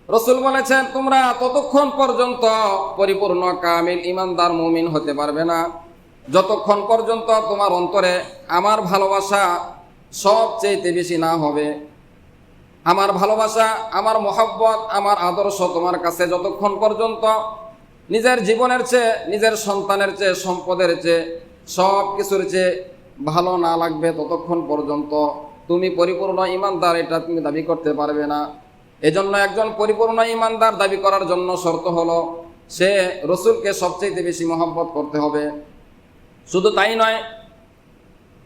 রাসূল বলেছেন, তোমরা ততক্ষণ পর্যন্ত পরিপূর্ণ কামিল ঈমানদার মুমিন হতে পারবে না যতক্ষণ পর্যন্ত তোমার অন্তরে আমার ভালোবাসা সবচেয়ে বেশি না হবে। আমার ভালোবাসা, আমার মহব্বত, আমার আদর্শ তোমার কাছে যতক্ষণ পর্যন্ত নিজের জীবনের চেয়ে, নিজের সন্তানের চেয়ে, সম্পদের চেয়ে, সব কিছুর চেয়ে ভালো না লাগবে, ততক্ষণ পর্যন্ত তুমি পরিপূর্ণ ঈমানদার এটা তুমি দাবি করতে পারবে না। এজন্য একজন পরিপূর্ণ ঈমানদার দাবি করার জন্য শর্ত হলো সে রসুলকে সবচেয়ে বেশি মহব্বত করতে হবে। শুধু তাই নয়,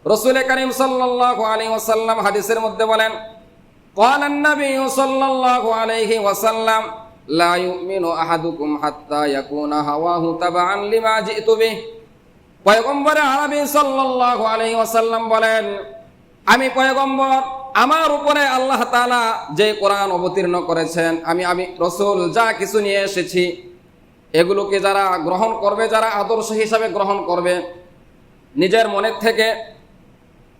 রাসূল কারীম সাল্লাল্লাহু আলাইহি ওয়াসাল্লাম হাদিসের মধ্যে বলেন, قال النبي صلى الله عليه وسلم لا يؤمن أحدكم حتى يكون هواه تبعا لما جئت به। পয়গম্বর আরবি সাল্লাল্লাহু আলাইহি ওয়াসাল্লাম বলেন, আমি পয়গম্বর, আমার উপরে আল্লাহ তাআলা যে কোরআন অবতীর্ণ করেছেন, আমি রাসূল যা কিছু নিয়ে এসেছি এগুলোকে যারা গ্রহণ করবে, যারা আদর্শ হিসাবে গ্রহণ করবে,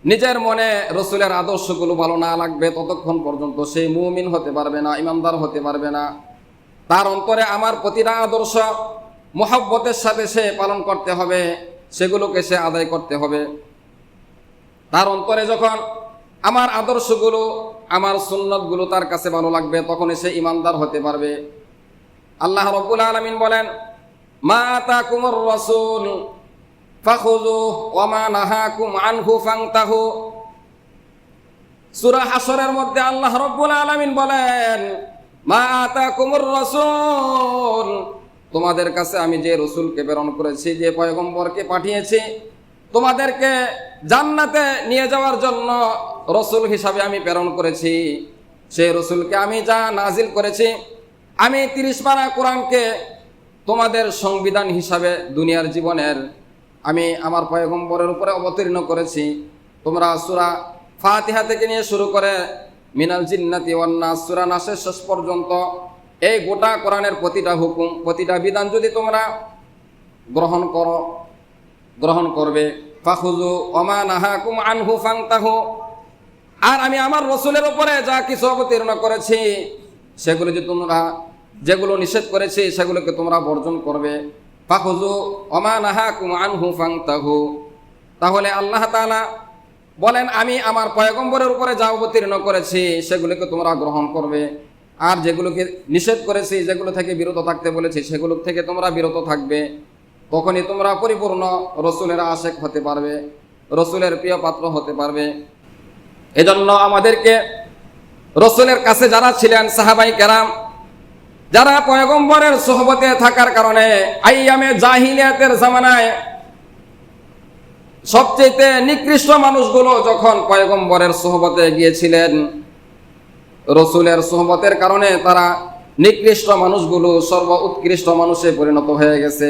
নিজের মনে রসুলের আদর্শগুলো ভালো না লাগবে ততক্ষণ পর্যন্ত সে মুমিন হতে পারবে না, ইমানদার হতে পারবে না। তার অন্তরে আমার প্রতিটা আদর্শ মহব্বতের সাথে সে পালন করতে হবে, সেগুলোকে সে আদায় করতে হবে। তার অন্তরে যখন আমার আদর্শগুলো, আমার সুন্নতগুলো তার কাছে ভালো লাগবে, তখনই সে ইমানদার হতে পারবে। আল্লাহ রাব্বুল আলামিন বলেন, মা আতাকুমুর রাসূল ফাখুযুহু ওয়া মা নাহাকুম আনহু ফান্তাহু। সূরা হাশরের মধ্যে আল্লাহ রাব্বুল আলামিন বলেন, মা আতাকুমুর রাসূল, তোমাদের কাছে আমি যে রাসূলকে প্রেরণ করেছি, যে পয়গম্বরকে পাঠিয়েছি, তোমাদেরকে জান্নাতে নিয়ে যাওয়ার জন্য রাসূল হিসাবে আমি প্রেরণ করেছি। সেই রাসূলকে আমি যা নাজিল করেছি, আমি 30 পারা কোরআনকে তোমাদের সংবিধান হিসাবে দুনিয়ার জীবনের আমি আমার পয়গম্বরের উপরে অবতীর্ণ করেছি। তোমরা সূরা ফাতিহা থেকে নিয়ে শুরু করে মিনাল জিন্নাতি ওয়ান নাস, সূরা নাসের শেষ পর্যন্ত এই গোটা কোরআনের প্রতিটা হুকুম, প্রতিটা বিধান যদি তোমরা গ্রহণ করবে, ফাখুযু ওয়া মা নাহাকুম আনহু ফান্তাহু, আর আমি আমার রাসূলের উপরে যা কিছু অবতীর্ণ করেছি সেগুলো যে তোমরা, যেগুলো নিষেধ করেছি সেগুলোকে তোমরা বর্জন করবে। ফাখুযু ওয়া মা নাহাকুম আনহু ফান্তাহু। তাহলে আল্লাহ তাআলা বলেন, আমি আমার পয়গম্বরের উপরে যা অবতীর্ণ করেছি সেগুলোকে তোমরা গ্রহণ করবে, আর যেগুলোকে নিষেধ করেছি, যেগুলো থেকে বিরত থাকতে বলেছি সেগুলো থেকে তোমরা বিরত থাকবে। তখনই তোমরা পরিপূর্ণ রসুলের আশেক হতে পারবে, রসুলের প্রিয় পাত্র হতে পারবে। এজন্য আমাদেরকে রসুলের কাছে যারা ছিলেন সাহাবায়ে কেরাম, যারা পয়গম্বরের সোহবতে থাকার কারণে আইয়ামে জাহিলিয়াতের জামানায় সবচেয়ে নিকৃষ্ট মানুষগুলো যখন পয়গম্বরের সোহবতে গিয়েছিলেন, রসুলের সোহবতের কারণে তারা নিকৃষ্ট মানুষগুলো সর্ব উৎকৃষ্ট মানুষে পরিণত হয়ে গেছে।